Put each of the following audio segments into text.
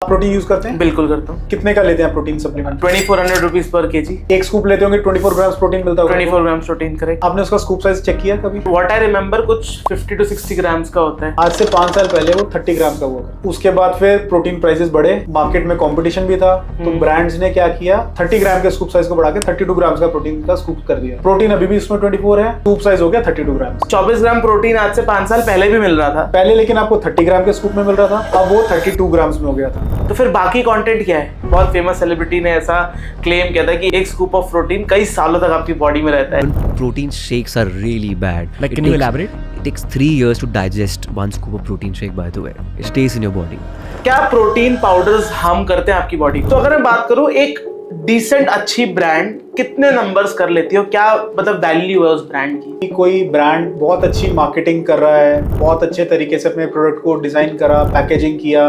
आप protein use करते हैं? बिल्कुल करता हूँ। कितने का लेते हैं protein supplement? 2400 rupees per KG. एक स्कूप लेते होंगे, 24 ग्राम्स प्रोटीन मिलता होगा। 24 ग्राम प्रोटीन, करेक्ट। आपने उसका स्कूप साइज चेक किया कभी? व्हाट आई रिमेम्बर कुछ 50 to 60 ग्राम्स का होता है। आज से 5 साल पहले वो 30 ग्राम का हुआ था। उसके बाद फिर प्रोटीन प्राइसेस बढ़े, मार्केट में कंपटीशन भी था, तो ब्रांड्स ने क्या किया, 30 ग्राम के स्कूप साइज को बढ़ा के 32 ग्राम का प्रोटीन का स्कूप कर दिया। प्रोटीन अभी भी उसमें 24 है, स्कूप साइज हो गया 32 ग्राम। 24 ग्राम प्रोटीन आज से 5 साल पहले भी मिल रहा था पहले, लेकिन आपको 30 ग्राम के स्कूप में मिल रहा था, अब वो 32 ग्राम्स में हो गया था। तो फिर बाकी कंटेंट क्या है? बहुत फेमस सेलिब्रिटी ने ऐसा क्लेम किया था कि एक स्कूप ऑफ प्रोटीन कई सालों तक आपकी बॉडी में रहता है। Protein shakes are really bad. Like, can you elaborate? It takes 3 years to digest one scoop of protein shake, by the way. It stays in your body. क्या protein powders harm करते हैं आपकी body को? तो अगर मैं बात करूं, एक डिसेंट अच्छी ब्रांड कितने नंबर्स कर लेती हो? क्या मतलब वैल्यू है उस ब्रांड की? कोई ब्रांड बहुत अच्छी मार्केटिंग कर रहा है, बहुत अच्छे तरीके से अपने प्रोडक्ट को डिजाइन करा, पैकेजिंग किया,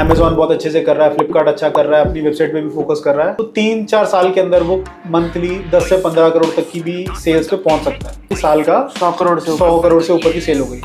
Amazon बहुत अच्छे से कर रहा है, फ्लिपकार्ट अच्छा कर रहा है, अपनी वेबसाइट पे भी फोकस कर रहा है, तो 3-4 साल के अंदर वो मंथली 10 से 15 करोड़ तक की भी सेल्स पे पहुंच सकता है। इस साल का 100 करोड़ से 100 करोड़ से ऊपर की सेल हो गई।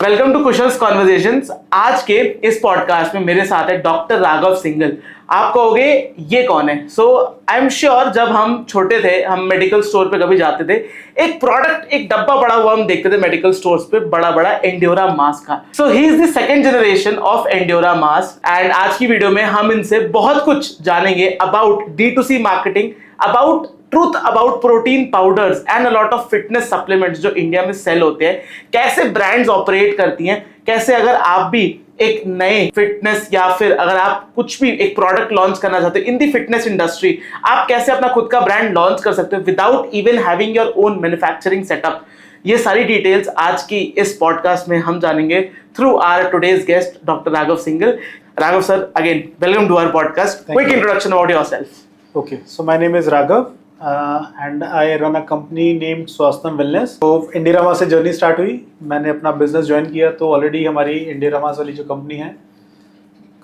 वेलकम टू कुशल्स कॉन्वर्सेशंस। आज के इस पॉडकास्ट में मेरे साथ है डॉक्टर राघव सिंघल। आप कहोगे ये कौन है? सो आई एम श्योर जब हम छोटे थे, हम मेडिकल स्टोर पे कभी जाते थे, एक प्रोडक्ट, एक डब्बा पड़ा हुआ हम देखते थे मेडिकल स्टोर्स पे, बड़ा बड़ा एंड्योरा मास्क का। So he is the second generation of Endura mask and आज की वीडियो में हम इनसे बहुत कुछ जानेंगे about D2C marketing, about truth about protein powders and a lot of fitness supplements जो इंडिया में सेल होते हैं, कैसे ब्रांड्स ऑपरेट करती हैं, कैसे अगर आप भी एक नए फिटनेस या फिर अगर आप कुछ भी एक प्रोडक्ट लॉन्च करना चाहते हो इन दी फिटनेस इंडस्ट्री, आप कैसे अपना खुद का ब्रांड लॉन्च कर सकते हो without even having your own manufacturing setup. ये सारी डिटेल्स आज की इस पॉडकास्ट में हम जानेंगे through our today's guest doctor Raghav Singhal. Raghav sir, again welcome to our podcast. Quick introduction about yourself. Okay, so my name is Raghav and I run a company named Swasthyam wellness. तो इंडिरामा से जर्नी स्टार्ट हुई, मैंने अपना business join किया, तो already हमारी इंडिरामा वाली जो कंपनी है,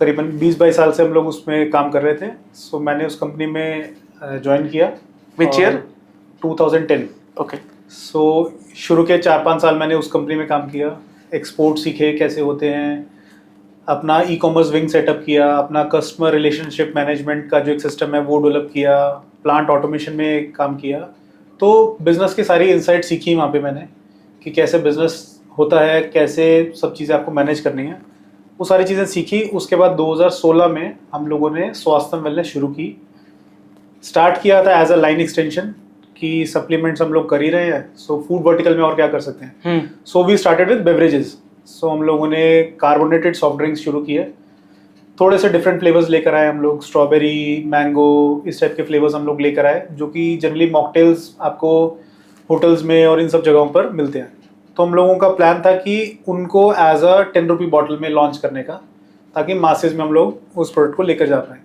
करीबन 20-22 साल से हम लोग उसमें काम कर रहे थे। सो मैंने उस कंपनी में ज्वाइन किया। Which year? 2010। ओके। सो शुरू के 4-5 साल मैंने उस कंपनी में काम किया, एक्सपोर्ट सीखे कैसे होते हैं, अपना ई-कॉमर्स विंग सेटअप किया, अपना कस्टमर रिलेशनशिप मैनेजमेंट का जो एक सिस्टम है वो डेवलप किया, प्लांट ऑटोमेशन में काम किया। तो बिज़नेस की सारी इंसाइट सीखी वहाँ पे मैंने कि कैसे बिज़नेस होता है, कैसे सब चीज़ें आपको मैनेज करनी है, वो सारी चीज़ें सीखी। उसके बाद 2016 में हम लोगों ने स्वास्थ्यम वेलनेस शुरू की। स्टार्ट किया था एज अ लाइन एक्सटेंशन कि सप्लीमेंट्स हम लोग कर ही रहे हैं, सो फूड वर्टिकल में और क्या कर सकते हैं। So we started with beverages. So हम लोगों ने कार्बोनेटेड सॉफ्ट ड्रिंक्स शुरू किए, थोड़े से डिफरेंट फ्लेवर्स लेकर आए हम लोग, स्ट्रॉबेरी, मैंगो, इस टाइप के फ्लेवर्स हम लोग लेकर आए, जो कि जनरली मॉकटेल्स आपको होटल्स में और इन सब जगहों पर मिलते हैं। तो हम लोगों का प्लान था कि उनको एज अ 10 रुपी बॉटल में लॉन्च करने का, ताकि मासेज में हम लोग उस प्रोडक्ट को लेकर जा पाएँ।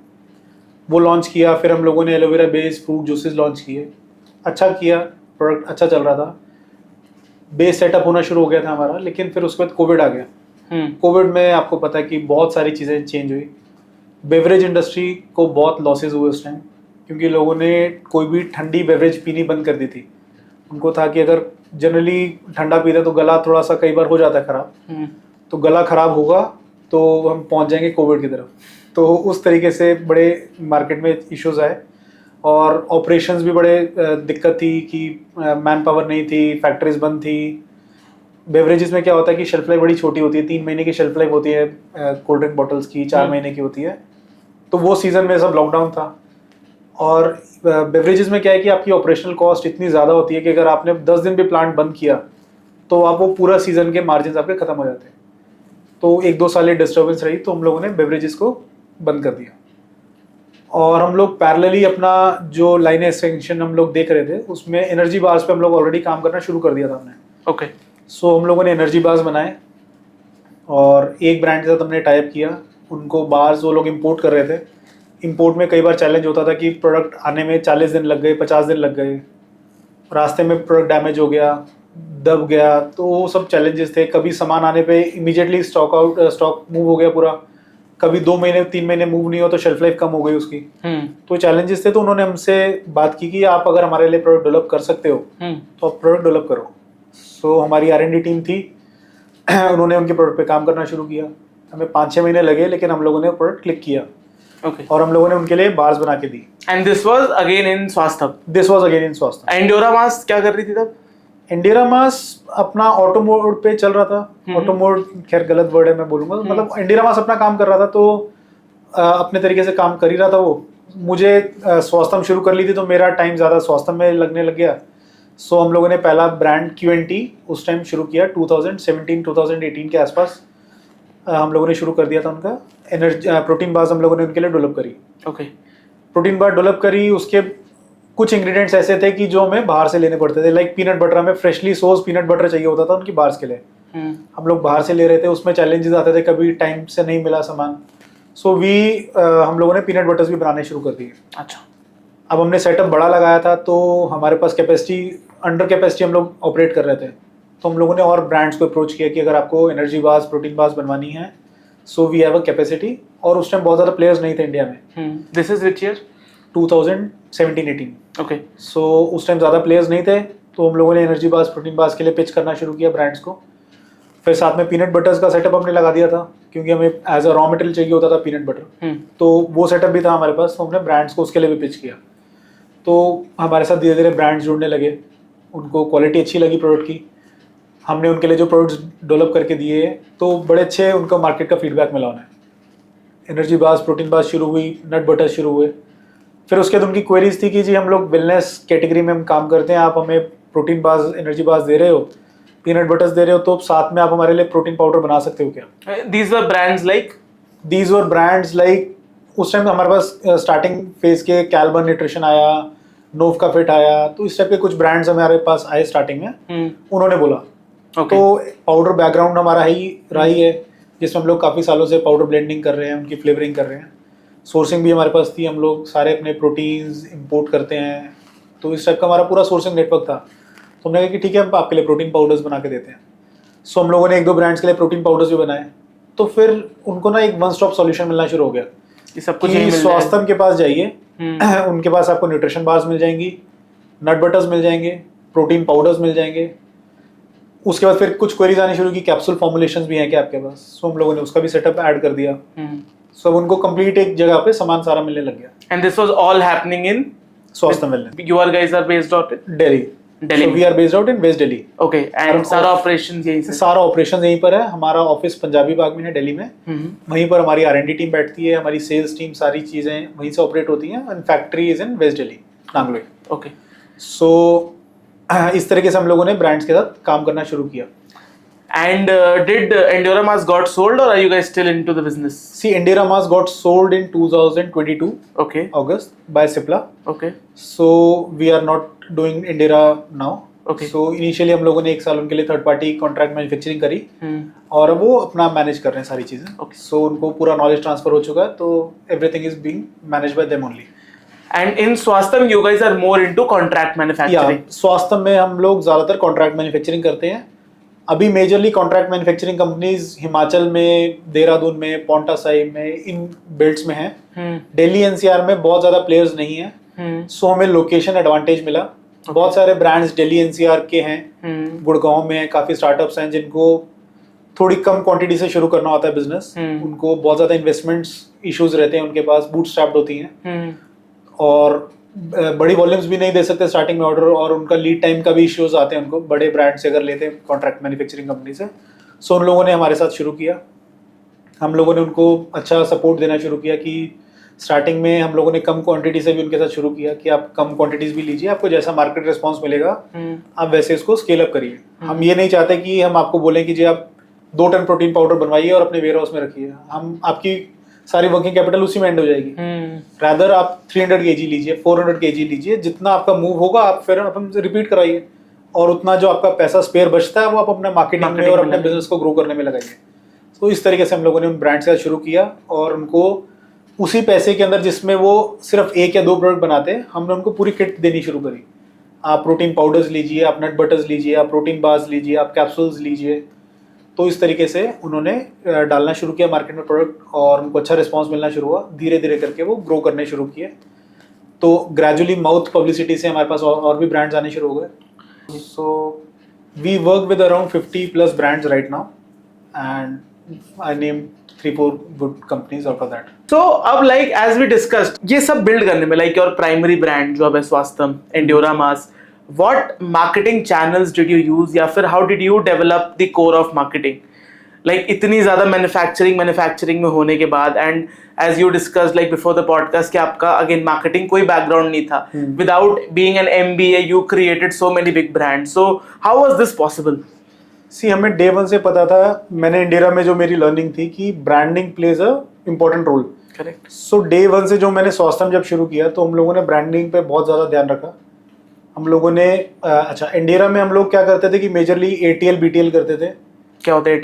वो लॉन्च किया। फिर हम लोगों ने aloe vera based fruit juices launch किए, अच्छा किया, प्रोडक्ट अच्छा चल रहा था, बेस सेटअप होना शुरू हो गया था हमारा। लेकिन फिर उसके बाद कोविड आ गया। कोविड में आपको पता है कि बहुत सारी चीज़ें चेंज हुई, बेवरेज इंडस्ट्री को बहुत लॉसेज हुए उस टाइम, क्योंकि लोगों ने कोई भी ठंडी बेवरेज पीनी बंद कर दी थी। उनको था कि अगर जनरली ठंडा पीते तो गला थोड़ा सा कई बार हो जाता है ख़राब, तो गला ख़राब होगा तो हम पहुंच जाएंगे कोविड की तरफ। तो उस तरीके से बड़े मार्केट में इश्यूज आए और ऑपरेशंस भी बड़े दिक्कत थी कि मैन पावर नहीं थी, फैक्ट्रीज बंद थी। बेवरेजेस में क्या होता है कि शेल्फ लाइफ बड़ी छोटी होती है, 3 महीने की शेल्फ लाइफ होती है कोल्ड ड्रिंक बॉटल्स की, 4 महीने की होती है। तो वो सीज़न में सब लॉकडाउन था। और बेवरेजेस में क्या है कि आपकी ऑपरेशनल कॉस्ट इतनी ज़्यादा होती है कि अगर आपने 10 दिन भी प्लांट बंद किया तो आप वो पूरा सीज़न के मार्जिन आपके ख़त्म हो जाते हैं। तो 1-2 साल ये डिस्टर्बेंस रही, तो हम लोगों ने बेवरेजेस को बंद कर दिया। और हम लोग पैरेलली अपना जो लाइन एक्सटेंशन हम लोग देख रहे थे, उसमें एनर्जी बार्स पे हम लोग ऑलरेडी काम करना शुरू कर दिया था हमने। ओके। सो हम लोगों ने एनर्जी बार्स बनाए और एक ब्रांड के साथ हमने टाइप किया। उनको बार्स वो लोग इंपोर्ट कर रहे थे। इंपोर्ट में कई बार चैलेंज होता था कि प्रोडक्ट आने में 40 दिन लग गए, 50 दिन लग गए, रास्ते में प्रोडक्ट डैमेज हो गया, दब गया, तो वो सब चैलेंजेस थे। कभी सामान आने पे इमीडिएटली स्टॉक मूव हो गया पूरा, कभी 2 महीने 3 महीने मूव नहीं हो तो शेल्फ लाइफ कम हो गई उसकी। तो चैलेंजेस थे, तो उन्होंने हमसे बात की कि आप अगर हमारे लिए प्रोडक्ट डेवलप कर सकते हो तो आप प्रोडक्ट डेवलप करो। सो हमारी R&D टीम थी, उन्होंने उनके प्रोडक्ट पे काम करना शुरू किया। हमें 5-6 महीने लगे, लेकिन हम लोगों ने प्रोडक्ट क्लिक किया। ओके। और हम लोगों ने उनके लिए बार्स बना के दी। And this was again in स्वास्थ्य। दिस वाज अगेन इन स्वास्थ्य। एंडोरा मास क्या कर रही थी तब? इंडिरा मास अपना ऑटो मोड पे चल रहा था। ऑटो मोड खैर गलत वर्ड है, मैं बोलूंगा। मतलब इंडिरा मास अपना काम कर रहा था, तो अपने तरीके से काम कर ही रहा था वो। मुझे स्वास्थ्य शुरू कर ली थी, तो मेरा टाइम ज़्यादा स्वास्थ्य में लगने लग गया। सो हम लोगों ने पहला ब्रांड Q&T उस टाइम शुरू किया 2017-2018 के आसपास। हम लोगों ने शुरू कर दिया था उनका। एनर्जी प्रोटीन बार्स हम लोगों ने उनके लिए डेवलप करी। ओके। प्रोटीन बार डेवलप करी, उसके कुछ इंग्रेडिएंट्स ऐसे थे कि जो हमें बाहर से लेने पड़ते थे। लाइक पीनट बटर, हमें फ्रेशली सोर्स पीनट बटर चाहिए होता था उनकी बार्स के लिए। हम लोग बाहर से ले रहे थे, उसमें चैलेंजेस आते थे, कभी टाइम से नहीं मिला सामान। सो हम लोगों ने पीनट बटर्स भी बनाने शुरू कर दिए। अच्छा। अब हमने सेटअप बड़ा लगाया था, तो हमारे पास कैपेसिटी, अंडर कैपेसिटी हम लोग ऑपरेट कर रहे थे। तो हम लोगों ने और ब्रांड्स को अप्रोच किया कि अगर आपको एनर्जी बार्स, प्रोटीन बार्स बनवानी है, so we have a capacity. और उस टाइम बहुत ज़्यादा प्लेयर्स नहीं थे इंडिया में। This is which year? 2017-18। Okay. So उस टाइम ज़्यादा प्लेयर्स नहीं थे, तो हम लोगों ने एनर्जी बार्स, प्रोटीन बार्स के लिए पिच करना शुरू किया ब्रांड्स को। फिर साथ में पीनट बटर्स का सेटअप हमने लगा दिया था, क्योंकि हमें एज अ रॉ मटेरियल चाहिए होता था पीनट बटर। तो वो सेटअप भी था हमारे पास, तो हमने ब्रांड्स को उसके लिए भी पिच किया। तो हमारे साथ धीरे धीरे ब्रांड्स जुड़ने लगे, उनको क्वालिटी अच्छी लगी प्रोडक्ट की। हमने उनके लिए जो प्रोडक्ट्स डेवलप करके दिए, तो बड़े अच्छे उनको मार्केट का फीडबैक मिला उन्हें। एनर्जी बार्स, प्रोटीन बार्स शुरू हुई, नट बटर शुरू हुए। फिर उसके बाद उनकी क्वेरीज थी कि जी हम लोग वेलनेस कैटेगरी में हम काम करते हैं, आप हमें प्रोटीन बार्स, एनर्जी बार्स दे रहे हो, पीनट बटर्स दे रहे हो, तो साथ में आप हमारे लिए प्रोटीन पाउडर बना सकते हो क्या? दीज वर ब्रांड्स लाइक उस टाइम हमारे पास स्टार्टिंग फेज के कैल्बन न्यूट्रिशन आया, नोव का फिट आया, तो इस टाइप के कुछ ब्रांड्स हमारे पास आए स्टार्टिंग में। उन्होंने बोला। Okay. तो पाउडर बैकग्राउंड हमारा रहा ही है, जिसमें हम लोग काफ़ी सालों से पाउडर ब्लेंडिंग कर रहे हैं, उनकी फ्लेवरिंग कर रहे हैं। सोर्सिंग भी हमारे पास थी, हम लोग सारे अपने प्रोटीन्स इंपोर्ट करते हैं, तो इस टाइप का हमारा पूरा सोर्सिंग नेटवर्क था। तो हमने कहा कि ठीक है, हम आपके लिए प्रोटीन पाउडर्स बना के देते हैं। सो हम लोगों ने 1-2 ब्रांड्स के लिए प्रोटीन पाउडर्स भी बनाए। तो फिर उनको ना एक वन स्टॉप सॉल्यूशन मिलना शुरू हो गया ये सब कुछ कि स्वास्थ्य के पास जाइए, उनके पास आपको न्यूट्रिशन बार्स मिल जाएंगी, नट बटर्स मिल जाएंगे, प्रोटीन पाउडर्स मिल जाएंगे। उसके बाद फिर कुछ क्वेरीज आनी शुरू की, कैप्सूल फॉर्मुलेशंस भी हैं क्या आपके पास? सो हम लोगों ने उसका भी सेटअप ऐड कर दिया। सो अब उनको कंप्लीट एक जगह पे सामान सारा मिलने लग गया। And this was all happening in Swasthya wellness. You guys are based out in Delhi. We are based out in west Delhi. Okay. And सारा ऑपरेशंस यहीं से? सारा ऑपरेशन यहीं पर है। हमारा ऑफिस पंजाबी बाग में है, दिल्ली में। वहीं पर हमारी R&D टीम बैठती है, हमारी सेल्स टीम, सारी चीजें वहीं से ऑपरेट होती हैं। And factory is in west Delhi, Nangloi. Okay. So इस तरीके से हम लोगों ने ब्रांड्स के साथ काम करना शुरू किया। And did Endura Mass got sold, or are you guys still into the business? See, Endura Mass got sold in 2022 Okay. August by Cipla. Okay. So we are not doing Endura now. Okay. So initially हम लोगों ने 1 साल उनके लिए third party contract manufacturing करी, और वो अपना मैनेज कर रहे हैं सारी चीजें। Okay. So उनको पूरा नॉलेज ट्रांसफर हो चुका है, तो everything is being managed by them only. And in Swastham, you guys are more into contract manufacturing. Yeah, स्वास्थ्य में हम लोग ज्यादातर कॉन्ट्रैक्ट मैन्युफैक्चरिंग करते हैं। अभी majorly contract manufacturing companies Himachal में, देहरादून में, पोंटा साहिब में, इन बेल्ट्स में हैं। दिल्ली NCR में बहुत ज़्यादा प्लेयर्स नहीं हैं। सो हमें लोकेशन एडवांटेज मिला। बहुत सारे ब्रांड्स दिल्ली NCR के हैं, गुड़गांव में काफ़ी स्टार्टअप्स हैं जिनको थोड़ी कम क्वांटिटी से शुरू करना होता है बिजनेस। उनको बहुत ज़्यादा इन्वेस्टमेंट्स इश्यूज रहते हैं, उनके पास बूटस्ट्रैप्ड होती हैं, और बड़ी वॉल्यूम्स भी नहीं दे सकते स्टार्टिंग में ऑर्डर, और उनका लीड टाइम का भी इश्यूज आते हैं उनको, बड़े ब्रांड से अगर लेते हैं कॉन्ट्रैक्ट मैन्युफैक्चरिंग कंपनी से। सो उन लोगों ने हमारे साथ शुरू किया। हम लोगों ने उनको अच्छा सपोर्ट देना शुरू किया कि स्टार्टिंग में हम लोगों ने कम क्वांटिटी से भी उनके साथ शुरू किया कि आप कम क्वांटिटीज भी लीजिए, आपको जैसा मार्केट रिस्पॉन्स मिलेगा आप वैसे इसको स्केल अप करिए। हम ये नहीं चाहते कि हम आपको बोलें कि जी आप 2 टन प्रोटीन पाउडर बनवाइए और अपने वेयर हाउस में रखिए, हम आपकी सारी वर्किंग कैपिटल उसी में एंड हो जाएगी। रादर आप 300 kg लीजिए, 400 kg लीजिए, जितना आपका मूव होगा आप फिर हमसे रिपीट कराइए, और उतना जो आपका पैसा स्पेयर बचता है वो आप अपना मार्केटिंग में और अपने बिजनेस को ग्रो करने में लगाइए। तो इस तरीके से हम लोगों ने उन ब्रांड्स का शुरू किया, और उनको उसी पैसे के अंदर जिसमें वो सिर्फ 1 या 2 प्रोडक्ट बनाते हैं, हमने उनको पूरी किट देनी शुरू करी। आप प्रोटीन पाउडर्स लीजिए, आप नट बटर्स लीजिए, आप प्रोटीन बार्स लीजिए, आप कैप्सूल्स लीजिए, तो इस तरीके से उन्होंने डालना शुरू किया मार्केट में प्रोडक्ट और उनको अच्छा रिस्पांस मिलना शुरू हुआ। धीरे धीरे करके वो ग्रो करने शुरू किए। तो ग्रेजुअली माउथ पब्लिसिटी से हमारे पास और भी ब्रांड्स आने शुरू हो गए। So we work with around 50+ brands right now and I name 3-4 good companies out of that. So अब like as we discussed, ये सब build करने में like your primary brand जो अब है Swasthyam, Endura Mass, what marketing channels did you use या फिर how did you develop the core of marketing? Like इतनी ज़्यादा manufacturing में होने के बाद and as you discussed like before the podcast कि आपका again marketing कोई background नहीं था, without being an MBA you created so many big brands. So how was this possible? सी हमें डे 1 से पता था, मैंने इंडिरा में जो मेरी लर्निंग थी कि branding plays a important role. Correct. So day 1 से जो मैंने स्वास्थम जब शुरू किया तो हम लोगों ने ब्रांडिंग पे बहुत ज़्यादा ध्यान रखा। हम लोगों ने अच्छा इंडिरा में हम लोग क्या करते थे कि मेजरली ATL BTL करते थे। क्या होता है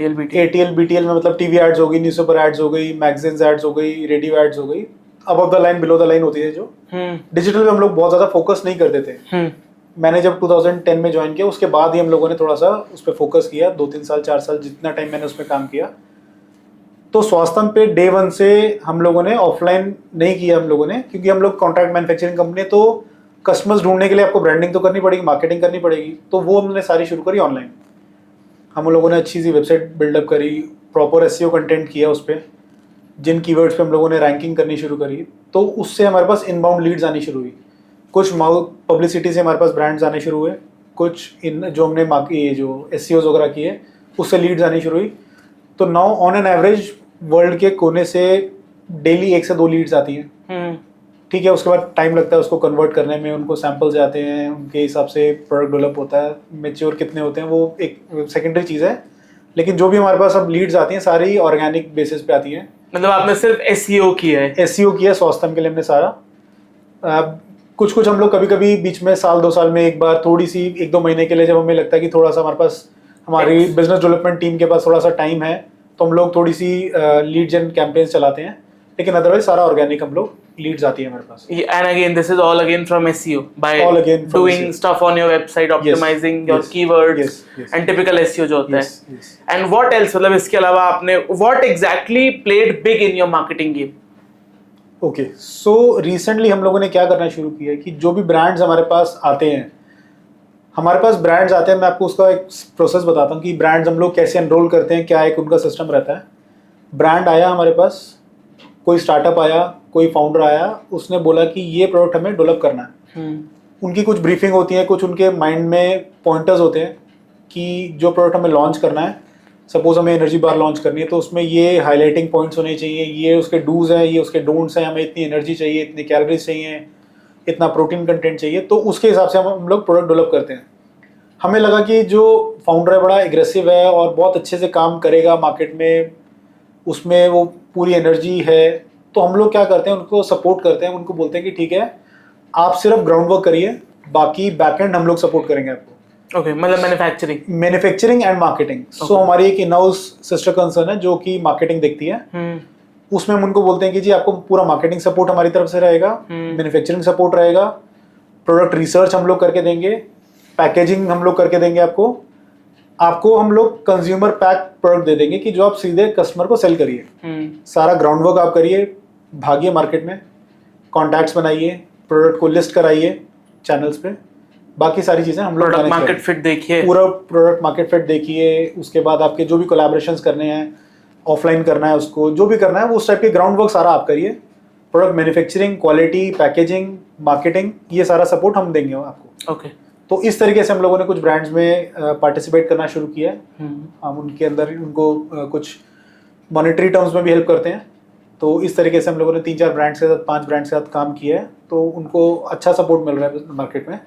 ATL BTL में मतलब टीवी एड्स हो गई, न्यूज़पेपर एड्स हो गई, मैगजीन्स एड्स हो गई, रेडियो एड्स हो गई, above the line below the line होती है जो। डिजिटल पे हम लोग बहुत ज़्यादा फोकस नहीं करते थे। मैंने जब 2010 में ज्वाइन किया उसके बाद ही हम लोगों ने थोड़ा सा उस पर फोकस किया, 2-3 साल 4 साल जितना टाइम मैंने उस पर काम किया। तो स्वास्थम पे डे 1 से हम लोगों ने ऑफलाइन नहीं किया हम लोगों ने, क्योंकि हम लोग कॉन्ट्रैक्ट मैन्युफैक्चरिंग कंपनी, तो कस्टमर्स ढूंढने के लिए आपको ब्रांडिंग तो करनी पड़ेगी, मार्केटिंग करनी पड़ेगी, तो वो हमने सारी शुरू करी ऑनलाइन। हम लोगों ने अच्छी सी वेबसाइट बिल्डअप करी, प्रॉपर SEO कंटेंट किया उस पर, जिन कीवर्ड्स पे हम लोगों ने रैंकिंग करनी शुरू करी, तो उससे हमारे पास इनबाउंड लीड्स आनी शुरू हुई। कुछ माउथ पब्लिसिटी से हमारे पास ब्रांड्स आने शुरू हुए, कुछ इन जो हमने ये जो SEOs वगैरह किए उससे लीड्स आनी शुरू हुई। तो now on an average world के कोने से डेली 1 से 2 लीड्स आती हैं। ठीक है, उसके बाद टाइम लगता है उसको कन्वर्ट करने में, उनको सैंपल्स आते हैं, उनके हिसाब से प्रोडक्ट डेवलप होता है, मेच्योर कितने होते हैं वो एक सेकेंडरी चीज़ है। लेकिन जो भी हमारे पास अब लीड्स आती हैं सारी ऑर्गेनिक बेसिस पे आती हैं। मतलब आपने सिर्फ SEO किया है? SEO किया स्वास्थम के लिए हमने सारा। कुछ हम लोग कभी कभी बीच में साल 2 साल में एक बार थोड़ी सी 1-2 महीने के लिए जब हमें लगता है कि थोड़ा सा हमारे पास हमारी बिजनेस डेवलपमेंट टीम के पास थोड़ा सा टाइम है, तो हम लोग थोड़ी सी लीड जेन कैंपेन्स चलाते हैं। लेकिन अदरवाइज सारा ऑर्गेनिक हम लोग लीड्स आती है हमारे पास। And again this is all again from SEO by all again from doing SEO. stuff on your website, optimizing your keywords and typical SEO जो होता है। And what else, मतलब इसके अलावा आपने what exactly played big in your marketing game? Okay, so recently हम लोगों ने क्या करना शुरू किया है कि जो भी ब्रांड्स हमारे पास आते हैं, मैं आपको उसका एक प्रोसेस बताता हूँ कि ब्रांड्स हम लोग कैसे एनरोल करते हैं, क्या एक उनका सिस्टम रहता है। ब्रांड आया हमारे पास, कोई स्टार्टअप आया, कोई फाउंडर आया, उसने बोला कि ये प्रोडक्ट हमें डेवलप करना है। उनकी कुछ ब्रीफिंग होती है, कुछ उनके माइंड में पॉइंटर्स होते हैं कि जो प्रोडक्ट हमें लॉन्च करना है, सपोज हमें एनर्जी बार लॉन्च करनी है, तो उसमें ये हाईलाइटिंग पॉइंट्स होने चाहिए, ये उसके डूज हैं, ये उसके डोंट्स हैं, हमें इतनी एनर्जी चाहिए, इतनी कैलोरीज चाहिए, इतना प्रोटीन कंटेंट चाहिए, तो उसके हिसाब से हम लोग प्रोडक्ट डेवलप करते हैं। हमें लगा कि जो फाउंडर है बड़ा एग्रेसिव है और बहुत अच्छे से काम करेगा मार्केट में, उसमें वो पूरी एनर्जी है, तो हम लोग क्या करते हैं, उनको सपोर्ट करते हैं, उनको बोलते हैं कि ठीक है आप सिर्फ ग्राउंड वर्क करिए, बाकी बैकएंड हम लोग सपोर्ट करेंगे आपको। ओके, मतलब मैन्युफैक्चरिंग एंड मार्केटिंग। सो हमारी एक इन हाउस सिस्टर कंसर्न है जो कि मार्केटिंग देखती है। उसमें हम उनको बोलते हैं कि जी आपको पूरा मार्केटिंग सपोर्ट हमारी तरफ से रहेगा, मैन्युफैक्चरिंग सपोर्ट रहेगा, प्रोडक्ट रिसर्च हम लोग करके देंगे, पैकेजिंग हम लोग करके देंगे, आपको हम लोग कंज्यूमर पैक प्रोडक्ट दे देंगे कि जो आप सीधे कस्टमर को सेल करिए। सारा ग्राउंड वर्क आप करिए, भागिए मार्केट में, कॉन्टैक्ट्स बनाइए, प्रोडक्ट को लिस्ट कराइए चैनल्स पे, बाकी सारी चीजें हम लोग प्रोडक्ट मार्केट फिट देखिए, पूरा प्रोडक्ट मार्केट फिट देखिए। उसके बाद आपके जो भी कोलैबोरेशंस करने हैं, ऑफलाइन करना है, उसको जो भी करना है वो उस टाइप के ग्राउंड वर्क सारा आप करिए। Product manufacturing, quality, packaging, marketing, ये सारा सपोर्ट हम देंगे आपको। ओके। तो इस तरीके से हम लोगों ने कुछ ब्रांड्स में पार्टिसिपेट करना शुरू किया है। हम उनके अंदर उनको कुछ मॉनेटरी टर्म्स में भी हेल्प करते हैं। तो इस तरीके से हम लोगों ने 3-4 ब्रांड्स के साथ, 5 ब्रांड्स के साथ काम किया है, तो उनको अच्छा सपोर्ट मिल रहा है मार्केट में।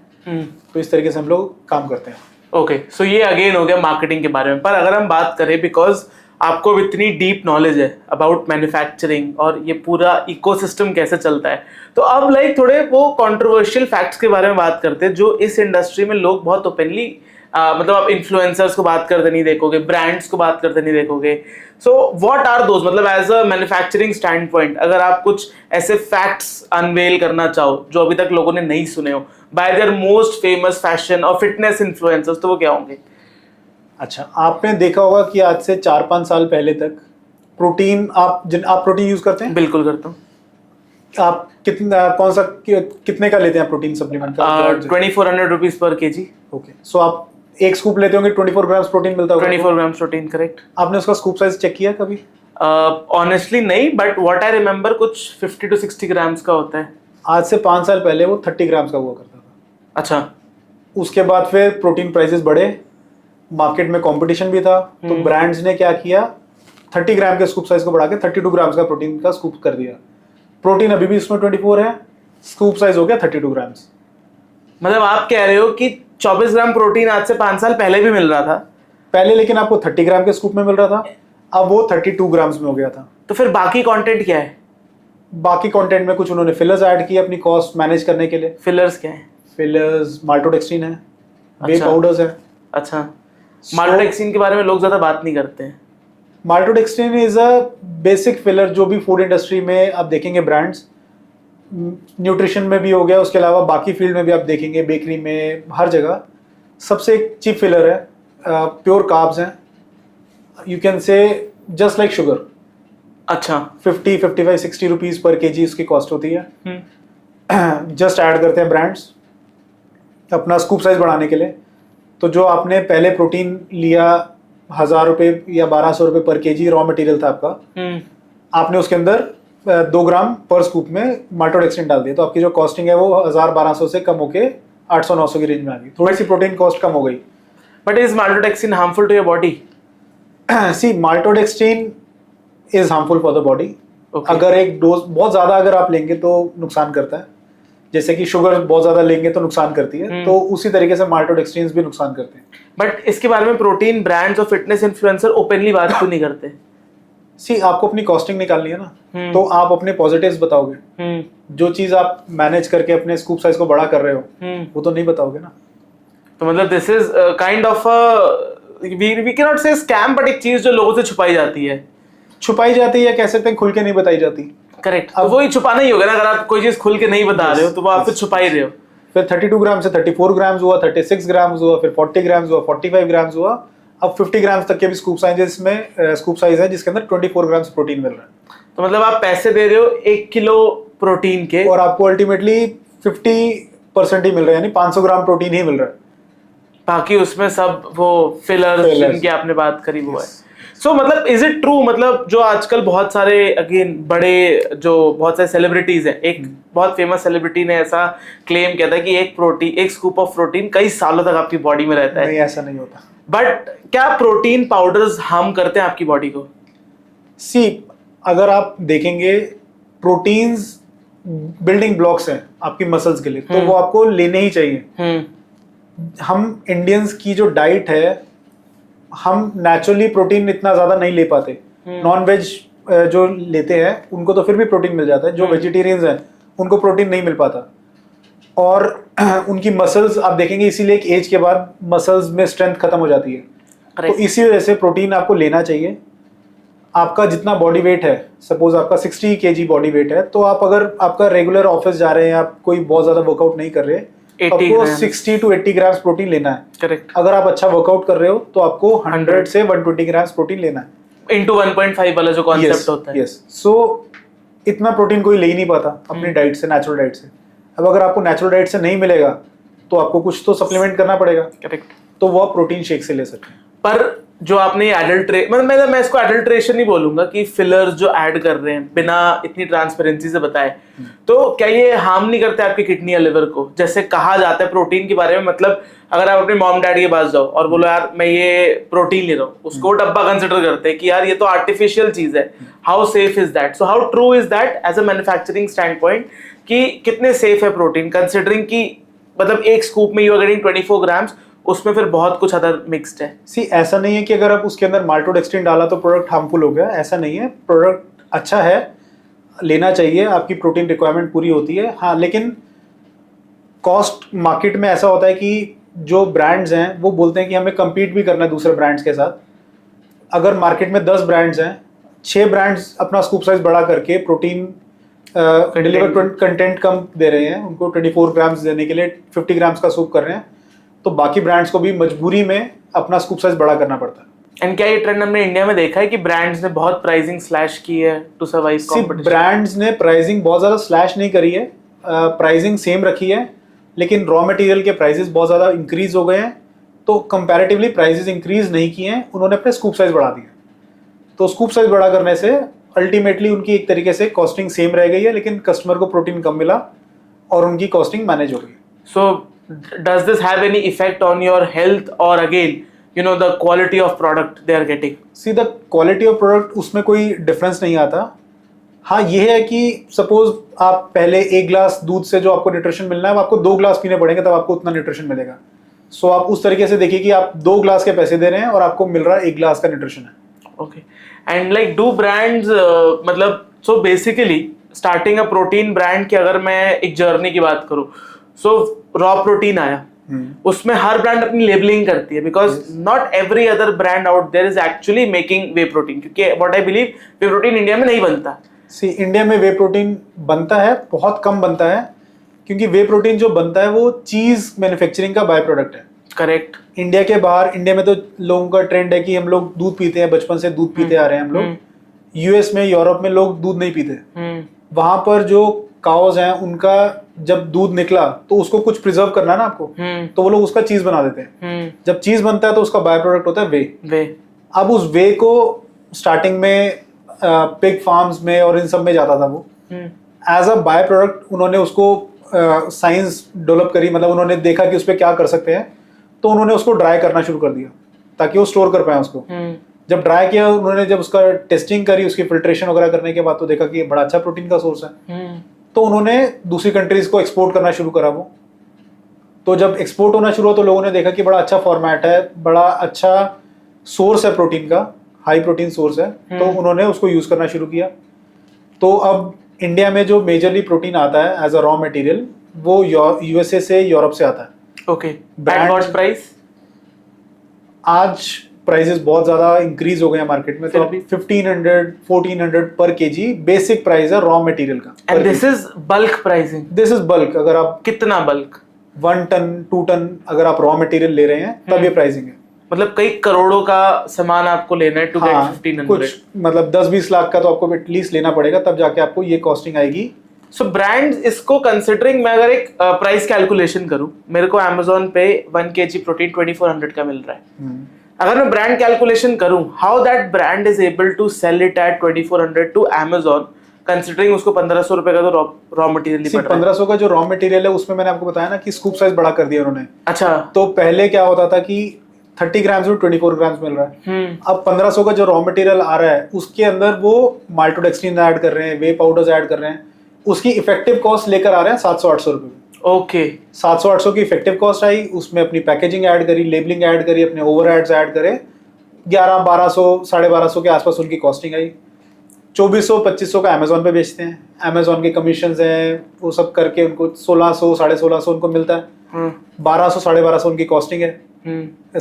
तो इस तरीके से हम लोग काम करते हैं। ओके, सो ये अगेन हो गया मार्केटिंग के बारे में। पर अगर हम बात करें, बिकॉज आपको इतनी डीप नॉलेज है अबाउट मैन्युफैक्चरिंग और ये पूरा इकोसिस्टम कैसे चलता है, तो अब लाइक थोड़े वो कंट्रोवर्शियल फैक्ट्स के बारे में बात करते हैं जो इस इंडस्ट्री में लोग बहुत ओपनली, मतलब आप इन्फ्लुएंसर्स को बात करते नहीं देखोगे, ब्रांड्स को बात करते नहीं देखोगे। सो व्हाट आर दोज, मतलब as a manufacturing standpoint अगर आप कुछ ऐसे फैक्ट्स अनवेल करना चाहो जो अभी तक लोगों ने नहीं सुने हो bye there most famous fashion और फिटनेस इन्फ्लुएंसर्स, तो वो क्या होंगे? अच्छा, आपने देखा होगा कि आज से 4-5 साल पहले तक प्रोटीन आप प्रोटीन यूज करते हैं? बिल्कुल करता हूँ। आप कितने का लेते हैं प्रोटीन सप्लीमेंट का? 2400 रुपीज पर केजी। ओके, सो आप एक स्कूप लेते होंगे, 24 ग्राम्स प्रोटीन मिलता होगा? 24 ग्राम्स प्रोटीन, करेक्ट। आपने उसका स्कूप साइज चेक किया कभी? ऑनेस्टली नहीं, बट व्हाट आई रिमेम्बर कुछ 50 to 60 ग्राम्स का होता है। आज से 5 साल पहले वो 30 ग्राम्स का हुआ करता था। अच्छा। उसके बाद फिर प्रोटीन प्राइसेस बढ़े, मार्केट में कंपटीशन भी था, तो ब्रांड्स ने क्या किया, 30 ग्राम के स्कूप साइज को बढ़ा के 32 ग्राम्स का प्रोटीन का स्कूप कर दिया। प्रोटीन अभी भी इसमें 24 है, स्कूप साइज हो गया 32 ग्राम्स। मतलब आप कह रहे हो कि 24 ग्राम प्रोटीन आज से 5 साल पहले भी मिल रहा था पहले, लेकिन आपको 30 ग्राम के स्कूप में मिल रहा था, अब वो 32 ग्राम्स में हो गया था। तो फिर बाकी कंटेंट क्या है? बाकी कंटेंट में कुछ उन्होंने फिलर्स ऐड किए अपनी कॉस्ट मैनेज करने के लिए। फिलर्स क्या है? फिलर्स माल्टोडेक्स्ट्रीन है, वे अच्छा। पाउडर्स है। अच्छा, माल्टोडेक्सिन के बारे में लोग ज्यादा बात नहीं करते हैं। माल्टोडेक्स्ट्रीन इज अ बेसिक फिलर, जो भी फूड इंडस्ट्री में आप देखेंगे ब्रांड्स, न्यूट्रिशन में भी हो गया, उसके अलावा बाकी फील्ड में भी आप देखेंगे, बेकरी में, हर जगह सबसे चीप फिलर है। प्योर कार्ब्स हैं, you can say just like sugar. अच्छा। 50, 55, 60 रुपीज पर केजी उसकी कॉस्ट होती है। जस्ट ऐड करते हैं ब्रांड्स अपना स्कूप साइज बढ़ाने के लिए। तो जो आपने पहले प्रोटीन लिया 1000 रुपये या 1200 रुपये पर केजी रॉ मटेरियल था आपका, आपने उसके अंदर 2 ग्राम पर स्कूप में माल्टोडेक्स्ट्रीन डाल दिया, तो आपकी जो कॉस्टिंग है वो 1000-1200 से कम होके 800-900 की रेंज में आ गई। थोड़ी सी प्रोटीन कॉस्ट कम हो गई। But is maltodextrin harmful to your body? See, maltodextrin is harmful for the body. Okay. अगर एक डोज बहुत ज़्यादा अगर आप लेंगे तो नुकसान करता है, जैसे कि शुगर बहुत ज़्यादा लेंगे तो नुकसान करती है, तो उसी तरीके से माल्टोडेक्स्ट्रीन्स भी नुकसान करते हैं। बट इसके बारे में प्रोटीन ब्रांड्स और फिटनेस इन्फ्लुएंसर ओपनली बात क्यों नहीं करते? सी, आपको अपनी कॉस्टिंग निकालनी है ना, तो आप अपने पॉजिटिव्स बताओगे। जो चीज़ आप मैनेज करके अपने स्कूप साइज को बड़ा कर रहे हो वो तो नहीं बताओगे ना। तो मतलब this is kind of we can not say scam, but एक चीज जो लोगों से छुपाई जाती है या कह सकते हैं खुल के नहीं बताई जाती। करेक्ट। तो वही छुपाना ही होगा ना, अगर आप कोई चीज खुल के नहीं बता रहे हो तो वो आप फिर छुपा ही रहे हो। फिर 32 ग्राम से 34 ग्राम्स हुआ, 36 ग्राम्स हुआ, फिर 40 ग्राम्स हुआ, 45 ग्राम्स हुआ, अब 50 ग्राम्स तक के भी स्कूप साइज है जिसके अंदर 24 ग्राम्स प्रोटीन मिल रहा है। तो मतलब आप पैसे दे रहे हो 1 किलो प्रोटीन के, और आपको अल्टीमेटली 50% ही मिल रहा है, यानी 500 ग्राम प्रोटीन ही मिल रहा है। बाकी उसमें सब वो फिलर्स जिनकी आपने बात करी वो है। सो मतलब इज इट ट्रू, मतलब जो आजकल बहुत सारे अगेन बड़े जो बहुत सारे सेलिब्रिटीज हैं, एक बहुत फेमस सेलिब्रिटी ने ऐसा क्लेम किया था कि एक स्कूप ऑफ प्रोटीन कई सालों तक आपकी बॉडी में रहता है। नहीं, ऐसा नहीं होता। बट क्या प्रोटीन पाउडर्स हार्म करते हैं आपकी बॉडी को? सी, अगर आप देखेंगे प्रोटीन्स बिल्डिंग ब्लॉक्स हैं आपकी मसल्स के लिए, तो वो आपको लेने ही चाहिए। हम इंडियंस की जो डाइट है, हम नेचुरली प्रोटीन इतना ज्यादा नहीं ले पाते। नॉन वेज जो लेते हैं उनको तो फिर भी प्रोटीन मिल जाता है, जो वेजिटेरियंस हैं उनको प्रोटीन नहीं मिल पाता। और उनकी मसल्स आप देखेंगे, इसीलिए एक एज के बाद मसल्स में स्ट्रेंथ खत्म हो जाती है। तो इसी वजह से प्रोटीन आपको लेना चाहिए। आपका जितना बॉडी वेट है, सपोज आपका 60 kg बॉडी वेट है, तो आप अगर आपका रेगुलर ऑफिस जा रहे हैं, आप कोई बहुत ज्यादा वर्कआउट नहीं कर रहे, आपको 60 to 80 ग्राम्स प्रोटीन लेना है। करेक्ट। अगर आप अच्छा वर्कआउट कर रहे हो तो आपको 100 से 120 ग्राम्स प्रोटीन लेना है। इनटू 1.5 वाला जो कॉन्सेप्ट होता है। यस। सो इतना प्रोटीन कोई ले ही नहीं पाता अपनी डाइट से, नेचुरल डाइट से। अब अगर आपको नेचुरल डाइट से नहीं मिलेगा तो आपको कुछ तो सप्लीमेंट करना पड़ेगा। करेक्ट। तो वो आप प्रोटीन शेक से ले सकते हैं। पर जो आपने मतलब मैं इसको एडल्ट्रेशन नहीं बोलूंगा कि फिलर्स जो ऐड कर रहे हैं बिना इतनी ट्रांसपेरेंसी से बताए, तो क्या ये हार्म नहीं करते आपकी किडनी या लिवर को? जैसे कहा जाता है प्रोटीन के बारे में, मतलब अगर आप अपने मॉम डैडी के पास जाओ और बोलो यार मैं ये प्रोटीन ले रहा हूँ, उसको डब्बा कंसिडर करते हैं कि यार ये तो आर्टिफिशियल चीज है, how safe is that? So how true is that as a manufacturing standpoint, कि कितने सेफ है प्रोटीन, कंसिडरिंग कि मतलब एक स्कूप में यू आर गेटिंग 24 ग्राम्स, उसमें फिर बहुत कुछ अदर मिक्स्ड है। सी, ऐसा नहीं है कि अगर आप उसके अंदर माल्टोडेक्स्ट्रीन डाला तो प्रोडक्ट हार्मफुल हो गया, ऐसा नहीं है। प्रोडक्ट अच्छा है, लेना चाहिए, आपकी प्रोटीन रिक्वायरमेंट पूरी होती है। हाँ, लेकिन कॉस्ट मार्केट में ऐसा होता है कि जो ब्रांड्स हैं वो बोलते हैं कि हमें compete भी करना है दूसरे ब्रांड्स के साथ। अगर मार्केट में 10 ब्रांड्स हैं, 6 ब्रांड्स अपना स्कूप साइज बड़ा करके प्रोटीन डिलीवर कंटेंट कम दे रहे हैं, उनको 24 ग्राम्स देने के लिए 50 ग्राम्स का सूप कर रहे हैं, तो बाकी ब्रांड्स को भी मजबूरी में अपना स्कूप साइज बड़ा करना पड़ता है। एंड क्या ये ट्रेंड हमने इंडिया में देखा है कि ब्रांड्स ने बहुत प्राइसिंग स्लैश की है टू सर्वाइव कॉम्पिटिशन? ब्रांड्स ने प्राइसिंग बहुत ज़्यादा स्लैश नहीं करी है, प्राइसिंग सेम रखी है, लेकिन रॉ मटेरियल के प्राइसेस बहुत ज़्यादा इंक्रीज हो गए हैं, तो कंपैरेटिवली प्राइसेस इंक्रीज नहीं किए हैं, उन्होंने अपने स्कूप साइज बढ़ा दिए। तो स्कूप साइज बड़ा करने से अल्टीमेटली उनकी एक तरीके से कॉस्टिंग सेम रह गई है, लेकिन कस्टमर को प्रोटीन कम मिला और उनकी कॉस्टिंग मैनेज हो गई। So does this have any effect on your health और again you know the quality of product they are getting? See the quality of product उसमें कोई डिफरेंस नहीं आता। हाँ ये है कि सपोज आप पहले 1 ग्लास दूध से जो आपको न्यूट्रिशन मिलना है वो आपको 2 ग्लास पीने पड़ेंगे, तब आपको उतना न्यूट्रिशन मिलेगा। सो आप उस तरीके से देखिए कि आप 2 ग्लास के पैसे दे रहे हैं और आपको मिल रहा है 1 ग्लास का न्यूट्रिशन है। Okay, and like do brands मतलब so basically starting a protein brand की अगर मैं एक जर्नी की बात करूँ, सो रॉ प्रोटीन आया, उसमें हर ब्रांड अपनी लेबलिंग करती है because not every other brand out there is actually making whey protein, क्योंकि what I believe whey protein India में नहीं बनता। सी इंडिया में वे प्रोटीन बनता है, बहुत कम बनता है, क्योंकि वे प्रोटीन जो बनता है वो चीज मैन्युफैक्चरिंग का बाय प्रोडक्ट है। करेक्ट। इंडिया के बाहर, इंडिया में तो लोगों का ट्रेंड है कि हम लोग दूध पीते हैं, बचपन से दूध पीते आ रहे हैं हम लोग। यूएस में, यूरोप में लोग दूध नहीं पीते। वहां पर जो काउज हैं उनका जब दूध निकला तो उसको कुछ प्रिजर्व करना है ना आपको, तो वो लोग उसका चीज बना देते हैं। जब चीज बनता है तो उसका बाय प्रोडक्ट होता है वे। अब उस वे को स्टार्टिंग में पिग फार्म्स में और इन सब में जाता था वो एज अ बाय प्रोडक्ट। उन्होंने उसको साइंस डेवलप करी, मतलब उन्होंने देखा कि उस पर क्या कर सकते हैं, तो उन्होंने उसको ड्राई करना शुरू कर दिया ताकि वो स्टोर कर पाए उसको। जब ड्राई किया उन्होंने, जब उसका टेस्टिंग करी, उसकी फिल्ट्रेशन वगैरह करने के बाद तो देखा कि ये बड़ा अच्छा प्रोटीन का सोर्स है। तो उन्होंने दूसरी कंट्रीज को एक्सपोर्ट करना शुरू करा वो। तो जब एक्सपोर्ट होना शुरू हुआ तो लोगों ने देखा कि बड़ा अच्छा फॉर्मेट है, बड़ा अच्छा सोर्स है प्रोटीन का, हाई प्रोटीन सोर्स है, तो उन्होंने उसको यूज करना शुरू किया। तो अब इंडिया में जो मेजरली प्रोटीन आता है एज अ रॉ मटेरियल वो यूएसए से, यूरोप से आता है। Okay, at what price? आज प्राइसेस बहुत ज्यादा इंक्रीज हो गए हैं मार्केट में, तो 1500-1400 पर केजी बेसिक प्राइस है रॉ मटेरियल का। And this is bulk pricing? This is bulk. अगर आप कितना बल्क? 1 टन 2 टन अगर आप रॉ मटेरियल ले रहे हैं तब ये प्राइसिंग है। मतलब कई करोड़ों का सामान आपको लेना है टू गेट 1500? कुछ मतलब 10-20 लाख का तो आपको एटलीस्ट लेना पड़ेगा, तब जाके आपको ये कॉस्टिंग आएगी। सो ब्रांड्स इसको कंसिडरिंग, मैं अगर एक प्राइस कैलकुलेशन करूं, मेरे को Amazon पे 1 kg प्रोटीन 2400 का मिल रहा है। अगर मैं ब्रांड कैलकुलेशन करूं, how that brand is able to sell it at 2400 to Amazon, considering उसको 1500 रुपए का तो रॉ मटेरियल ही पड़ रहा है। 1500 का जो रॉ मटेरियल है उसमें मैंने आपको बताया ना कि स्कूप साइज बड़ा कर दिया उन्होंने। अच्छा। तो पहले क्या होता था कि 30 ग्राम्स में 24 ग्राम्स मिल रहा है। अब 1500 का जो रॉ मटेरियल आ रहा है उसके अंदर वो माल्टोडेक्सट्रिन ऐड कर रहे हैं, वे पाउडर्स ऐड कर रहे हैं, उसकी इफेक्टिव कॉस्ट लेकर आ रहे हैं 700-800 रुपए। ओके, 700-800 की इफेक्टिव कॉस्ट आई, उसमें अपनी पैकेजिंग ऐड करी, लेबलिंग ऐड करी, अपने ओवरहेड्स ऐड करे, 1100-1200, 1250 के आसपास उनकी कॉस्टिंग आई। 2400-2500 का अमेजोन पे बेचते हैं, अमेजोन के कमीशन हैं, वो सब करके उनको 1600-1650 उनको मिलता है। 1200-1250 उनकी कॉस्टिंग है,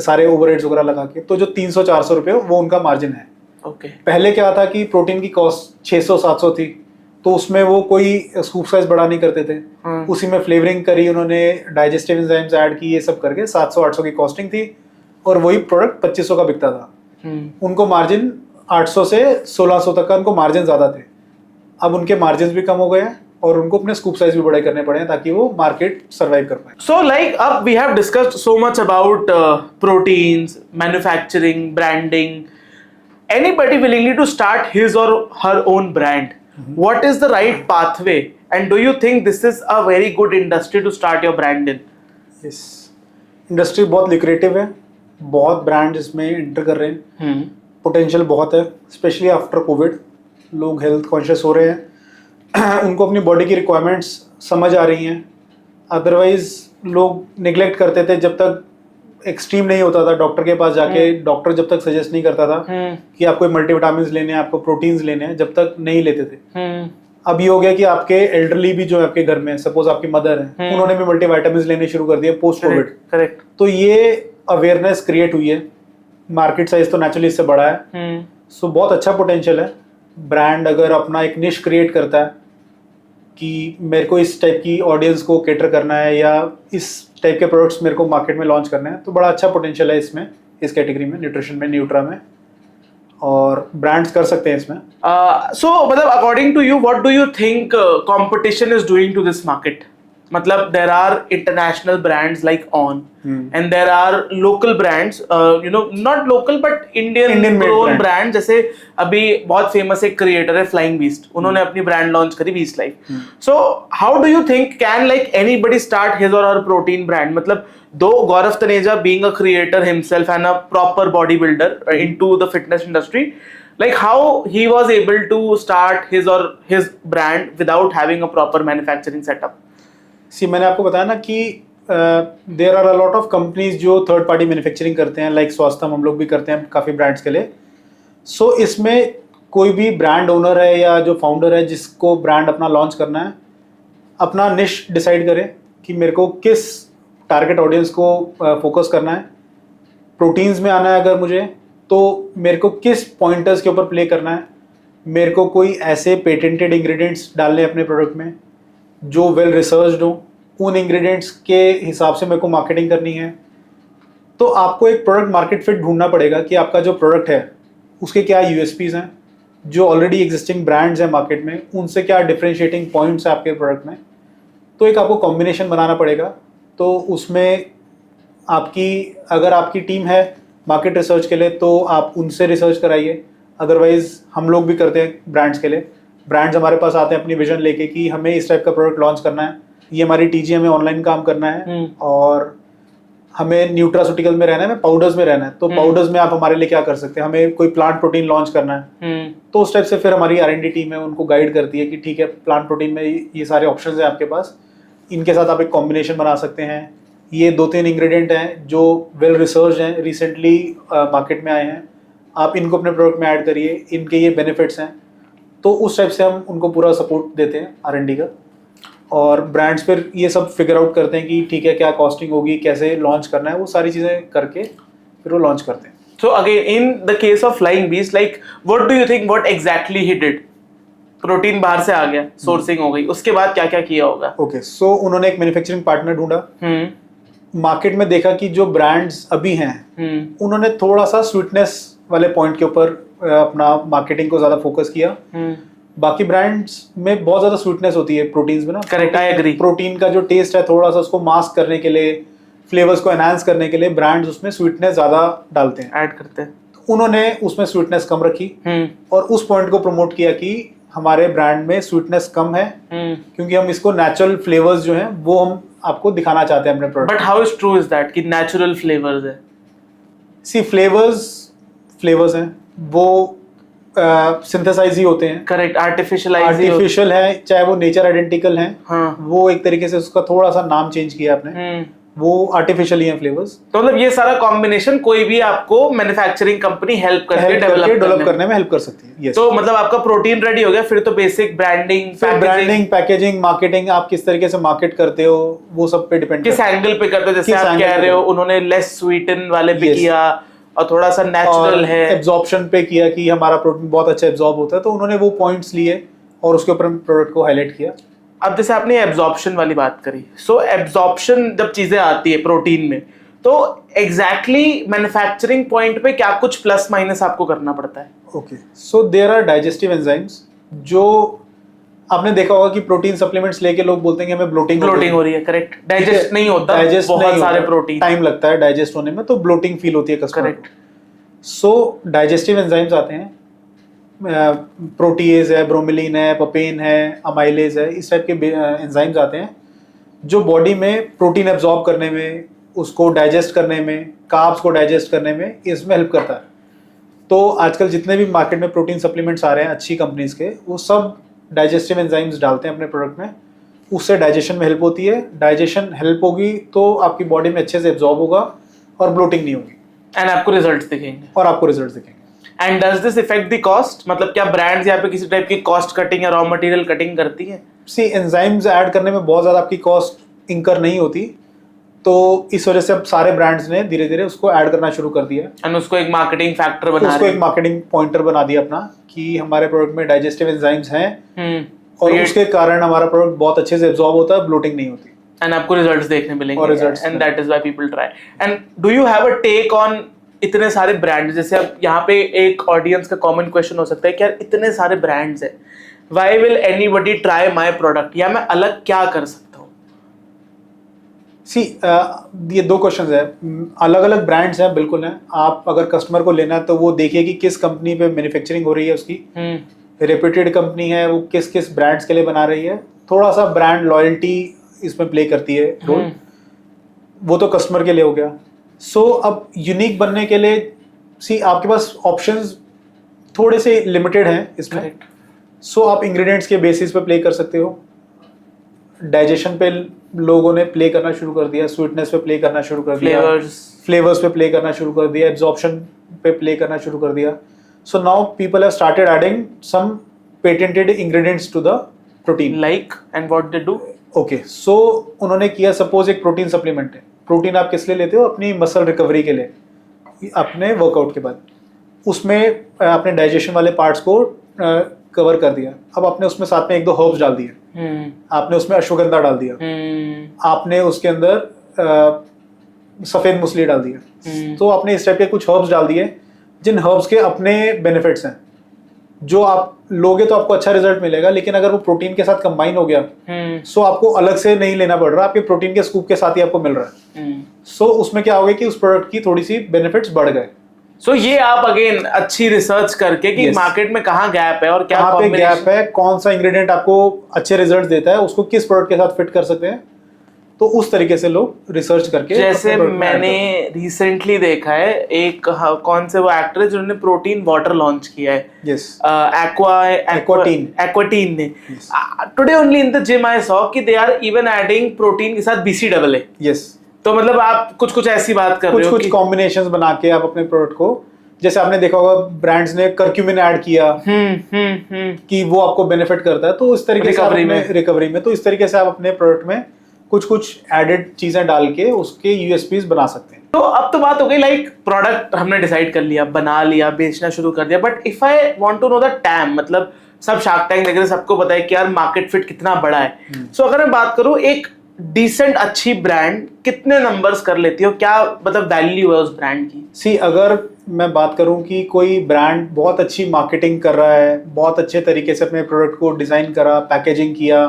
सारे ओवरहेड्स वगैरह लगा के। तो जो 300-400 रुपए वो उनका मार्जिन है। ओके। पहले क्या था कि प्रोटीन की कॉस्ट 600-700 थी, तो उसमें वो कोई स्कूप साइज बड़ा नहीं करते थे। उसी में फ्लेवरिंग करी उन्होंने, डाइजेस्टिव एंजाइम्स ऐड की, ये सब करके 700-800 की कॉस्टिंग थी और वही प्रोडक्ट 2500 का बिकता था। उनको मार्जिन 800 से 1600 तक का उनको मार्जिन ज्यादा थे। अब उनके मार्जिन भी कम हो गए हैं और उनको अपने स्कूप साइज भी बड़े करने पड़े हैं ताकि वो मार्केट सर्वाइव कर पाए। सो लाइक अब we have discussed so much about proteins, manufacturing, branding. Anybody willingly to start his or her own brand, what is the right pathway, and do you think this is a very good industry to start your brand in? Yes, industry बहुत लिक्रेटिव है, बहुत brand इसमें enter कर रहे हैं, potential बहुत है, specially after Covid. लोग हेल्थ कॉन्शियस हो रहे हैं, उनको अपनी बॉडी की रिक्वायरमेंट्स समझ आ रही हैं। अदरवाइज लोग निगलेक्ट करते थे, जब तक एक्सट्रीम नहीं होता था डॉक्टर के पास जाके, डॉक्टर जब तक सजेस्ट नहीं करता था कि आपको मल्टीविटामिन लेने हैं, आपको प्रोटीन्स लेने हैं, जब तक नहीं लेते थे। अब ये हो गया कि आपके एल्डरली भी जो है आपके घर में, सपोज आपकी मदर है, उन्होंने भी मल्टीविटामिन लेने शुरू कर दिए पोस्ट कोविड। करेक्ट। तो ये अवेयरनेस क्रिएट हुई है, मार्केट साइज तो नेचुरली इससे बड़ा है। सो बहुत अच्छा पोटेंशियल है। ब्रांड अगर अपना एक निश क्रिएट करता है कि मेरे को इस टाइप की ऑडियंस को कैटर करना है या इस टाइप के प्रोडक्ट्स मेरे को मार्केट में लॉन्च करना है, तो बड़ा अच्छा पोटेंशियल है इसमें इस कैटेगरी में, न्यूट्रिशन में, न्यूट्रा में, और ब्रांड्स कर सकते हैं इसमें। So मतलब according to you, what do you think competition is doing to this market? मतलब there are international brands like On, and there are local brands, not local but Indian made grown brand. brand. जैसे अभी बहुत famous एक creator है flying beast, उन्होंने अपनी brand launch करी beast life. So how do you think can like anybody start his और हर protein brand? मतलब दो गौरव Taneja being a creator himself and a proper bodybuilder into the fitness industry, like how he was able to start his brand without having a proper manufacturing setup? मैंने आपको बताया ना कि there are a lot of companies जो third party manufacturing करते हैं, like Swasthyam हम लोग भी करते हैं काफ़ी ब्रांड्स के लिए। सो इसमें कोई भी ब्रांड ओनर है या जो फाउंडर है जिसको ब्रांड अपना लॉन्च करना है, अपना निश डिसाइड करे कि मेरे को किस टारगेट ऑडियंस को फोकस करना है। प्रोटीन्स में आना है अगर मुझे, तो मेरे को किस पॉइंटर्स के ऊपर प्ले करना है, मेरे को कोई ऐसे पेटेंटेड इंग्रेडिएंट्स डालने अपने प्रोडक्ट में जो वेल रिसर्च्ड हो, उन इंग्रेडिएंट्स के हिसाब से मेरे को मार्केटिंग करनी है। तो आपको एक प्रोडक्ट मार्केट फिट ढूंढना पड़ेगा कि आपका जो प्रोडक्ट है उसके क्या यूएसपीज हैं, जो ऑलरेडी एग्जिस्टिंग ब्रांड्स हैं मार्केट में उनसे क्या डिफरेंशिएटिंग पॉइंट्स हैं आपके प्रोडक्ट में। तो एक आपको कॉम्बिनेशन बनाना पड़ेगा। तो उसमें अगर आपकी टीम है मार्केट रिसर्च के लिए तो आप उनसे रिसर्च कराइए, अदरवाइज हम लोग भी करते हैं ब्रांड्स के लिए। ब्रांड्स हमारे पास आते हैं अपनी विजन लेके कि हमें इस टाइप का प्रोडक्ट लॉन्च करना है, ये हमारी टीजी हमें ऑनलाइन काम करना है और हमें न्यूट्रास्यूटिकल में रहना है, हमें पाउडर्स में रहना है। तो पाउडर्स में आप हमारे लिए क्या कर सकते हैं, हमें कोई प्लांट प्रोटीन लॉन्च करना है। तो उस टाइप से फिर हमारी R&D टीम है उनको गाइड करती है कि ठीक है, प्लांट प्रोटीन में ये सारे ऑप्शंस हैं आपके पास, इनके साथ आप एक कॉम्बिनेशन बना सकते हैं। ये 2-3 इंग्रेडिएंट हैं जो वेल रिसर्च हैं, रिसेंटली मार्केट में आए हैं, आप इनको अपने प्रोडक्ट में ऐड करिए, इनके ये बेनिफिट्स हैं। तो उस टाइप से हम उनको पूरा सपोर्ट देते हैं R&D का, और ब्रांड्स फिर ये सब फिगर आउट करते हैं कि ठीक है क्या कॉस्टिंग होगी, कैसे लॉन्च करना है, वो सारी चीज़ें करके फिर वो लॉन्च करते हैं। So again, in the case of Flying Beast, like what do you think what exactly he did? Protein बाहर से आ गया, सोर्सिंग हो गई, उसके बाद क्या क्या किया होगा? ओके, सो उन्होंने एक मैन्युफैक्चरिंग पार्टनर ढूंढा, मार्केट में देखा कि जो ब्रांड्स अभी हैं उन्होंने थोड़ा सा स्वीटनेस वाले पॉइंट के ऊपर अपना मार्केटिंग को ज्यादा फोकस किया। बाकी ब्रांड्स में बहुत ज्यादा स्वीटनेस होती है प्रोटीन्स में ना। Correct, I agree. प्रोटीन का जो टेस्ट है थोड़ा सा उसको मास्क करने के लिए, फ्लेवर्स को एनहांस करने के लिए ब्रांड्स उसमें स्वीटनेस ज्यादा डालते हैं, ऐड करते हैं। तो उन्होंने उसमें स्वीटनेस कम रखी और उस पॉइंट को प्रमोट किया कि हमारे ब्रांड में स्वीटनेस कम है, क्योंकि हम इसको नेचुरल फ्लेवर्स जो हैं वो हम आपको दिखाना चाहते हैं अपने product. But how is true is that कि नेचुरल फ्लेवर्स है? सी फ्लेवर्स हैं वो सिंथेसाइज ही होते हैं। करेक्ट, आर्टिफिशियल है, चाहे वो नेचर आइडेंटिकल हैं। हाँ। वो एक तरीके से उसका थोड़ा सा नाम चेंज किया आपने, वो आर्टिफिशियल ही हैं फ्लेवर्स। तो मतलब ये सारा कॉम्बिनेशन कोई भी आपको मैन्युफैक्चरिंग कंपनी हेल्प करके डेवलप करने में हेल्प कर सकती है। yes. तो मतलब आपका प्रोटीन रेडी हो गया, फिर तो बेसिक ब्रांडिंग, पैकेजिंग, मार्केटिंग, आप किस तरीके से मार्केट करते हो वो सब पे डिपेंड किस एंगल पे करते हो। जैसे आप कह रहे हो उन्होंने लेस स्वीटन वाले पे किया और थोड़ा सा नेचुरल है, एब्जॉर्प्शन पे किया कि हमारा प्रोटीन बहुत अच्छा एब्जॉर्ब होता है, तो उन्होंने वो पॉइंट्स लिए और उसके ऊपर प्रोडक्ट को हाईलाइट किया। अब जैसे आपने एब्जॉर्प्शन वाली बात करी, सो एब्जॉर्प्शन जब चीजें आती है प्रोटीन में, तो एग्जैक्टली मैन्युफैक्चरिंग पॉइंट पे क्या कुछ प्लस माइनस आपको करना पड़ता है? Okay, so there are digestive enzymes. जो आपने देखा होगा कि प्रोटीन सप्लीमेंट्स लेके लोग बोलते हैं कि हमें ब्लोटिंग हो रही है। करेक्ट, डाइजेस्ट नहीं होता, बहुत सारे प्रोटीन, टाइम लगता है डाइजेस्ट होने में, तो ब्लोटिंग फील होती है कस्टमर। करेक्ट। सो डाइजेस्टिव एंजाइम्स आते हैं, प्रोटीएज है, ब्रोमिलिन है, पपेन है, अमाइलेज है, इस टाइप के एंजाइम्स आते हैं जो बॉडी में प्रोटीन एब्जॉर्ब करने में, उसको डाइजेस्ट करने में, कार्ब्स को डाइजेस्ट करने में इसमें हेल्प करता है। तो आजकल जितने भी मार्केट में प्रोटीन सप्लीमेंट्स आ रहे हैं अच्छी कंपनीज के, वो सब डाइजेस्टिव एंजाइम्स डालते हैं अपने प्रोडक्ट में, उससे डाइजेशन में हेल्प होती है। डाइजेशन हेल्प होगी तो आपकी बॉडी में अच्छे से एब्जॉर्ब होगा और ब्लोटिंग नहीं होगी, एंड आपको रिजल्ट्स दिखेंगे। And does this effect the cost? मतलब क्या ब्रांड्स यहाँ पे किसी टाइप की कॉस्ट कटिंग या रॉ मटेरियल कटिंग करती है? सी एंजाइम्स ऐड करने में बहुत ज़्यादा आपकी कॉस्ट इंकर नहीं होती, तो इस वजह से अब सारे ब्रांड्स ने धीरे धीरे उसको ऐड करना शुरू कर दिया एंड उसको एक मार्केटिंग फैक्टर बना उसको एक मार्केटिंग पॉइंटर बना दिया अपना कि हमारे प्रोडक्ट में डाइजेस्टिव एंजाइम्स हैं और उसके कारण हमारा प्रोडक्ट बहुत अच्छे से एब्जॉर्ब होता है, ब्लोटिंग नहीं होती, एंड आपको रिजल्ट्स देखने मिलेंगे। और results, and that is why people try. And do you have a take on इतने सारे ब्रांड, जैसे अब यहाँ पे एक ऑडियंस का कॉमन क्वेश्चन हो सकता है कि यार इतने सारे ब्रांड्स हैं, why will anybody try my product, या मैं अलग क्या कर सकता हूँ? ये दो क्वेश्चंस है। अलग अलग ब्रांड्स हैं, बिल्कुल हैं। आप अगर कस्टमर को लेना है तो वो देखिए कि किस कंपनी पे मैन्युफैक्चरिंग हो रही है, उसकी रेप्यूटेड कंपनी है, वो किस किस ब्रांड्स के लिए बना रही है। थोड़ा सा ब्रांड लॉयल्टी इसमें प्ले करती है रोल, वो तो कस्टमर के लिए हो गया। सो अब यूनिक बनने के लिए आपके पास ऑप्शंस थोड़े से लिमिटेड हैं इसमें। सो आप इंग्रेडिएंट्स के बेसिस पे प्ले कर सकते हो, डाइजेशन पे लोगों ने प्ले करना शुरू कर दिया, स्वीटनेस पे प्ले करना शुरू कर दिया, फ्लेवर्स पे प्ले करना शुरू कर दिया, एब्जॉर्प्शन पे प्ले करना शुरू कर दिया। So now people have started adding some patented ingredients to the protein. Like and what they do? Okay, so उन्होंने किया, सपोज एक प्रोटीन सप्लीमेंट है। प्रोटीन आप किस लिए लेते हो? अपनी मसल रिकवरी के लिए, अपने वर्कआउट के बाद। उसमें आपने डाइजेशन वाले पार्ट्स को कवर कर दिया। अब आपने उसमें साथ में एक दो हर्ब्स डाल दिए, आपने उसमें अश्वगंधा डाल दिया, आपने उसके अंदर सफेद मूसली डाल दिया। तो आपने इस टाइप के कुछ हर्ब्स डाल दिए जिन हर्ब्स के अपने बेनिफिट्स हैं, जो आप लोगे तो आपको अच्छा रिजल्ट मिलेगा। लेकिन अगर वो प्रोटीन के साथ कंबाइन हो गया, सो आपको अलग से नहीं लेना पड़ रहा, आपके प्रोटीन के स्कूप के साथ ही आपको मिल रहा है। सो उसमें क्या होगा कि उस प्रोडक्ट की थोड़ी सी बेनिफिट्स बढ़ गए। सो ये आप अगेन अच्छी रिसर्च करके कि मार्केट में कहाँ गैप है और क्या पे गैप है, कौन सा इंग्रेडिएंट आपको अच्छे रिजल्ट देता है, उसको किस प्रोडक्ट के साथ फिट कर सकते हैं, तो उस तरीके से लोग रिसर्च करके। जैसे मैंने रिसेंटली देखा है एक कौन से वो एक्टर है जिन्होंने प्रोटीन वाटर लॉन्च किया है, यस, एक्वाटीन ने। Today only in the gym I saw कि they are even adding protein के साथ BCAA। यस, तो मतलब आप कुछ ऐसी बात कर रहे हो, कुछ कॉम्बिनेशंस बना के आप अपने प्रोडक्ट को, जैसे आपने देखा होगा ब्रांड्स ने करक्यूमिन ऐड किया कि वो आपको बेनिफिट करता है, तो इस तरीके से रिकवरी में, तो इस तरीके से आप अपने प्रोडक्ट में कुछ एडेड चीजें डाल के उसके USPs बना सकते हैं। तो अब तो बात हो गई, लाइक प्रोडक्ट हमने डिसाइड कर लिया, बना लिया, बेचना शुरू कर दिया, but if I want to know the TAM, मतलब सब शार्क टैंक देख रहे, सबको पता है कि यार मार्केट फिट कितना बड़ा है। सो अगर मैं बात करूं, एक डिसेंट अच्छी ब्रांड कितने नंबर्स कर लेती हो, क्या मतलब वैल्यू है उस ब्रांड की? अगर मैं बात करूं कि कोई ब्रांड बहुत अच्छी मार्केटिंग कर रहा है, बहुत अच्छे तरीके से अपने प्रोडक्ट को डिजाइन करा, पैकेजिंग किया,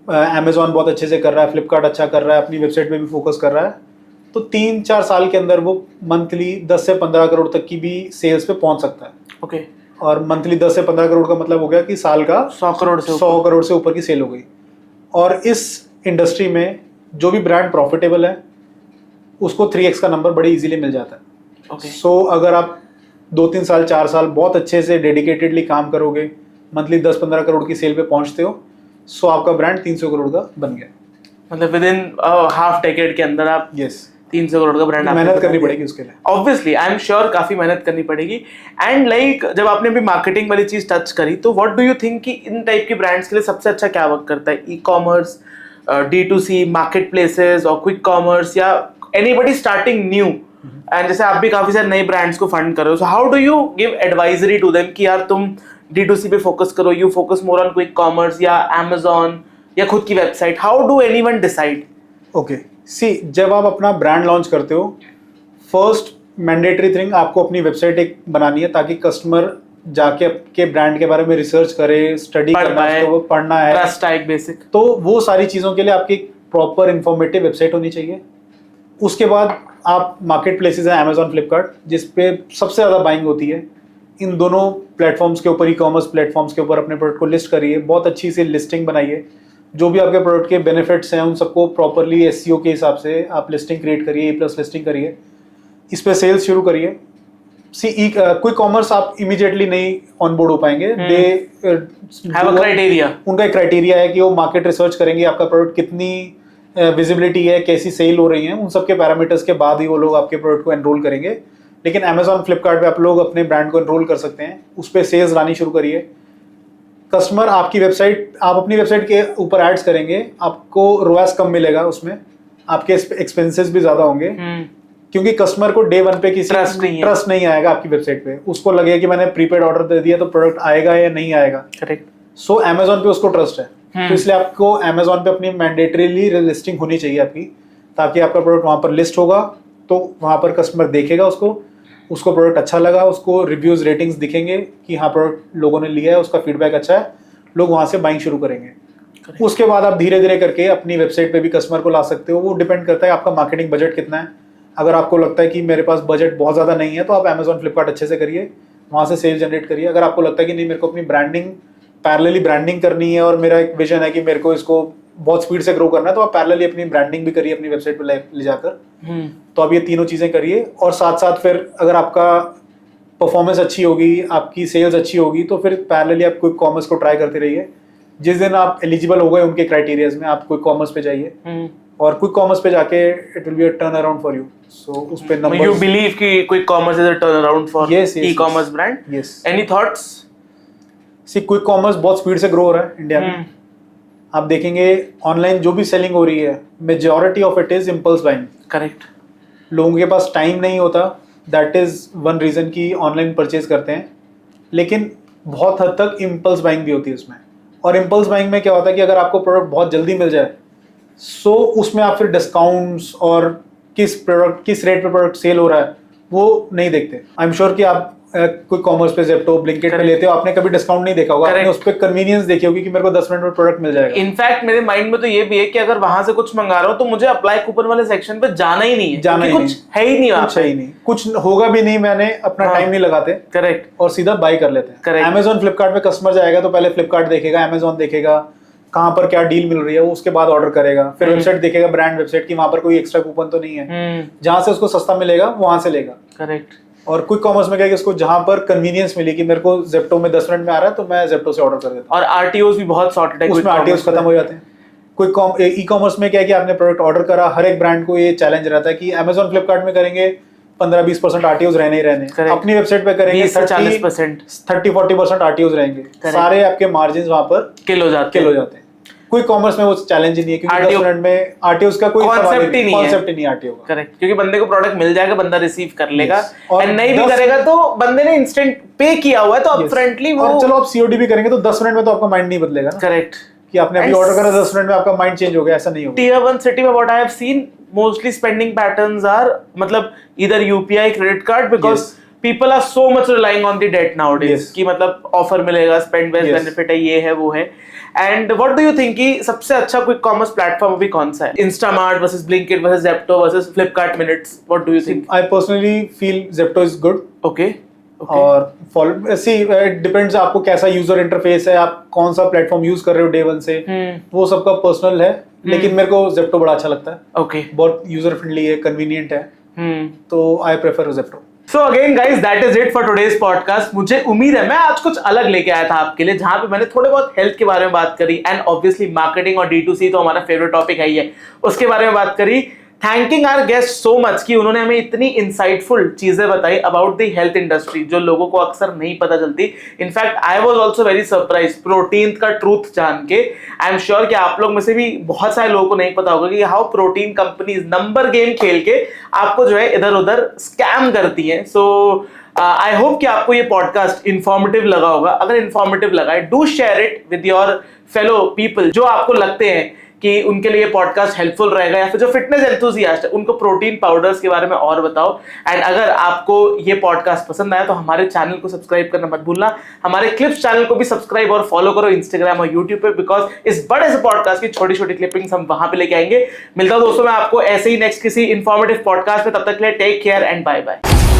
Amazon बहुत अच्छे से कर रहा है, फ्लिपकार्ट अच्छा कर रहा है, अपनी वेबसाइट पे भी फोकस कर रहा है, तो 3-4 साल के अंदर वो मंथली 10 से 15 करोड़ तक की भी सेल्स पे पहुंच सकता है। ओके, और मंथली 10 से 15 करोड़ का मतलब हो गया कि साल का 100 करोड़ से ऊपर की सेल हो गई। और इस इंडस्ट्री में जो भी ब्रांड प्रॉफिटेबल है उसको 3x का नंबर बड़ी इजीली मिल जाता है। सो अगर आप 2-3 साल 4 साल बहुत अच्छे से डेडिकेटेडली काम करोगे, मंथली 10-15 करोड़ की सेल पे पहुंचते हो, सो आपका ब्रांड 300 करोड़ का बन गया। मतलब विद इन हाफ डेकेड के अंदर आप 300 करोड़ का ब्रांड, मेहनत करनी पड़ेगी उसके लिए, ऑब्वियसली आई एम श्योर काफी मेहनत करनी पड़ेगी। एंड लाइक जब आपने भी मार्केटिंग वाली चीज टच करी, तो व्हाट डू यू थिंक कि इन टाइप की ब्रांड्स के लिए सबसे अच्छा क्या वर्क करता है? ई-कॉमर्स, D2C, मार्केट प्लेसेस और क्विक कॉमर्स, या एनीबडी स्टार्टिंग न्यू? एंड जैसे आप भी काफी सारे नए ब्रांड्स को फंड कर रहे हो, so how do you give advisory to them कि यार तुम D2C पे फोकस करो, you focus more on quick commerce या Amazon या खुद की website? How do anyone decide? Okay, जब आप अपना ब्रांड लॉन्च करते हो, फर्स्ट मैंडेटरी थिंग आपको अपनी वेबसाइट एक बनानी है, ताकि कस्टमर जाके आपके ब्रांड के बारे में रिसर्च करे, स्टडी करना है, वो पढ़ना है, ट्रस्ट है एक बेसिक। तो वो सारी चीज़ों के लिए आपकी प्रॉपर इंफॉर्मेटिव वेबसाइट होनी चाहिए। उसके बाद आप मार्केट प्लेसेस हैं, Amazon, फ्लिपकार्ट, जिस पे सबसे ज़्यादा बाइंग होती है, इन दोनों प्लेटफॉर्म्स के ऊपर, ई-कॉमर्स प्लेटफॉर्म्स के ऊपर अपने प्रोडक्ट को लिस्ट करिए, बहुत अच्छी सी लिस्टिंग बनाइए, जो भी आपके प्रोडक्ट के बेनिफिट्स हैं उन सबको प्रॉपरली SEO के हिसाब से आप लिस्टिंग क्रिएट करिए, A+ लिस्टिंग करिए, इस पे सेल्स शुरू करिए। क्विक कॉमर्स आप इमीडिएटली नहीं ऑनबोर्ड हो पाएंगे, दे हैव अ क्राइटेरिया, उनका एक क्राइटेरिया है कि वो मार्केट रिसर्च करेंगे, आपका प्रोडक्ट कितनी विजिबिलिटी है, कैसी सेल हो रही है, उन सब के पैरामीटर्स के बाद ही वो लोग आपके प्रोडक्ट को एनरोल करेंगे। लेकिन Amazon, फ्लिपकार्ट पे आप लोग अपने ब्रांड को एनरोल कर सकते हैं, उस पर सेल्स लानी शुरू करिए। कस्टमर आपकी वेबसाइट, आप अपनी वेबसाइट के ऊपर एड्स करेंगे, आपको ROAS कम मिलेगा, उसमें आपके एक्सपेंसेस भी ज़्यादा होंगे, क्योंकि कस्टमर को डे 1 पे किसी ट्रस्ट नहीं आएगा आपकी वेबसाइट पे, उसको लगेगा कि मैंने प्रीपेड ऑर्डर दे दिया तो प्रोडक्ट आएगा या नहीं आएगा। करेक्ट। सो Amazon पे उसको ट्रस्ट है, तो इसलिए आपको Amazon पे अपनी मैंडेटरीली लिस्टिंग होनी चाहिए आपकी, ताकि आपका प्रोडक्ट वहां पर लिस्ट होगा तो वहाँ पर कस्टमर देखेगा उसको प्रोडक्ट अच्छा लगा, उसको रिव्यूज़ रेटिंग्स दिखेंगे कि हाँ प्रोडक्ट लोगों ने लिया है, उसका फीडबैक अच्छा है, लोग वहाँ से बाइंग शुरू करेंगे। उसके बाद आप धीरे धीरे करके अपनी वेबसाइट पे भी कस्टमर को ला सकते हो। वो डिपेंड करता है आपका मार्केटिंग बजट कितना है। अगर आपको लगता है कि मेरे पास बजट बहुत ज़्यादा नहीं है तो आप अमेजॉन फ्लिपकार्ट अच्छे से करिए, वहाँ से सेल जनरेट करिए। अगर आपको लगता है कि नहीं मेरे को अपनी पैरेलली ब्रांडिंग करनी है और मेरा एक विजन है कि मेरे को इसको बहुत स्पीड से ग्रो करना है, तो आप पैरेलली अपनी ब्रांडिंग भी करिए अपनी वेबसाइट पे ले जाकर। तो आप ये तीनों चीज़ें करिए और साथ साथ फिर अगर आपका परफॉर्मेंस अच्छी होगी, आपकी सेल्स अच्छी होगी, तो फिर पैरेलली आप क्विक कॉमर्स को ट्राई करते रहिए। जिस दिन आप एलिजिबल हो गए उनके क्राइटेरियाज में, आप क्विक कॉमर्स पे जाइए और क्विक कॉमर्स पे जाके it will be a turn around for you. So उस पे नंबर्स, यू बिलीव कि quick commerce is a turn around for e-commerce brand? Yes. Any thoughts? See quick commerce बहुत speed से ग्रो हो रहा है इंडिया में। आप देखेंगे ऑनलाइन जो भी सेलिंग हो रही है, majority of it is impulse buying. Correct. लोगों के पास टाइम नहीं होता, दैट इज वन रीजन कि ऑनलाइन परचेज करते हैं, लेकिन बहुत हद तक इम्पल्स बाइंग भी होती है उसमें। और इम्पल्स बाइंग में क्या होता है कि अगर आपको प्रोडक्ट बहुत जल्दी मिल जाए, सो उसमें आप फिर डिस्काउंट्स और किस रेट पे प्रोडक्ट सेल हो रहा है वो नहीं देखते। आई एम श्योर कि आप कोई कॉमर्स पे ज़ेप्टो, ब्लिंकिट पे लेते हो, आपने कभी डिस्काउंट नहीं देखा होगा, आपने उस पे कन्वीनियंस देखी होगी कि मेरे को 10 मिनट में प्रोडक्ट मिल जाएगा। इनफैक्ट मेरे माइंड में तो ये भी है कि अगर वहां से कुछ मंगा रहा हूँ तो मुझे अप्लाई कूपन वाले सेक्शन पे जाना ही नहीं है, कुछ है ही नहीं, कुछ है ही नहीं, कुछ होगा भी नहीं, मैंने अपना टाइम नहीं लगाते। करेक्ट। और सीधा बाय कर लेते हैं। अमेजॉन फ्लिपकार्ट पे कस्टमर जाएगा तो पहले फ्लिपकार्ट देखेगा, अमेजॉन देखेगा कहाँ पर क्या डील मिल रही है, वो उसके बाद ऑर्डर करेगा। फिर वेबसाइट देखेगा, ब्रांड वेबसाइट की, वहां पर कोई एक्स्ट्रा कूपन तो नहीं है, जहां से उसको सस्ता मिलेगा वहां से लेगा। करेक्ट। और क्विक कॉमर्स में क्या है कि उसको जहां पर कन्वीनियंस मिली कि मेरे को ज़ेप्टो में 10 मिनट में आ रहा है तो मैं ज़ेप्टो से ऑर्डर कर देता हूं। और आरटीओस भी बहुत सॉर्टेड है, उसमें आरटीओस खत्म हो जाते हैं। क्विक ई कॉमर्स में क्या है कि आपने प्रोडक्ट ऑर्डर करा, हर एक ब्रांड को ये चैलेंज रहता है कि अमेजॉन फ्लिपकार्ट में करेंगे 15-20% आरटीओस रहने ही रहने, अपनी वेबसाइट पे करेंगे 30-40% आरटीओस रहेंगे, सारे आपके मार्जिन वहां पर किल हो जाते हैं। क्विक कॉमर्स में वो चैलेंज ही नहीं है क्योंकि 10 मिनट में आरटीओस का कोई कॉन्सेप्ट ही नहीं आरटीओ का। करेक्ट, क्योंकि बंदे को प्रोडक्ट मिल जाएगा, बंदा रिसीव कर लेगा, और नहीं भी करेगा तो बंदे ने इंस्टेंट पे किया हुआ है तो अपफ्रंटली वो, और चलो आप सीओडी भी करेंगे तो 10 मिनट में तो आपका माइंड नहीं बदलेगा ना। करेक्ट, कि आपने अभी ऑर्डर करा 10 मिनट में आपका माइंड चेंज हो गया, ऐसा नहीं होगा। टियर 1 सिटी में what I have seen mostly spending patterns are मतलब either UPI, credit card, because people are so much relying on the debt nowadays कि मतलब ऑफर मिलेगा, स्पेंड बेस्ड बेनिफिट है, ये है वो है। And what do you think कि सबसे अच्छा क्विक कॉमर्स प्लेटफॉर्म अभी कौन सा है? Instamart versus Blinkit versus Zepto versus Flipkart minutes, what do you think? I personally feel Zepto is good. Okay. और सी इट डिपेंड्स आपको कैसा यूजर इंटरफेस है, आप कौन सा प्लेटफॉर्म यूज कर रहे हो डे वन से, वो सबका पर्सनल है, लेकिन मेरे को ज़ेप्टो बड़ा अच्छा लगता है। ओके। बहुत यूजर फ्रेंडली है, कन्वीनियंट है, तो I prefer Zepto. So again guys, that is it for today's podcast। मुझे उम्मीद है मैं आज कुछ अलग लेके आया था आपके लिए, जहां पे मैंने थोड़े बहुत हेल्थ के बारे में बात करी एंड ऑब्वियसली मार्केटिंग और D2C तो हमारा फेवरेट टॉपिक है ही है, उसके बारे में बात करी। Thanking our guest so much कि उन्होंने हमें इतनी इंसाइटफुल चीजें बताई अबाउट द हेल्थ इंडस्ट्री जो लोगों को अक्सर नहीं पता चलती। In fact I was also very surprise protein का ट्रूथ जान के। आई एम श्योर कि आप लोग में से भी बहुत सारे लोगों को नहीं पता होगा कि how protein companies number game खेल के आपको जो है इधर उधर स्कैम करती हैं। सो आई होप कि आपको ये पॉडकास्ट इंफॉर्मेटिव लगा होगा। अगर इंफॉर्मेटिव लगा है, do share it with your fellow people जो आपको लगते हैं कि उनके लिए पॉडकास्ट हेल्पफुल रहेगा, या फिर जो फिटनेस एंथुसियास्ट है उनको प्रोटीन पाउडर्स के बारे में और बताओ। एंड अगर आपको ये पॉडकास्ट पसंद आया तो हमारे चैनल को सब्सक्राइब करना मत भूलना। हमारे क्लिप्स चैनल को भी सब्सक्राइब और फॉलो करो इंस्टाग्राम और यूट्यूब पे, बिकॉज इस बड़े से पॉडकास्ट की छोटी छोटी क्लिपिंग्स हम वहां पे लेके आएंगे। मिलता हूं दोस्तों मैं आपको ऐसे ही नेक्स्ट किसी इंफॉर्मेटिव पॉडकास्ट में, तब तक के लिए take care and bye bye.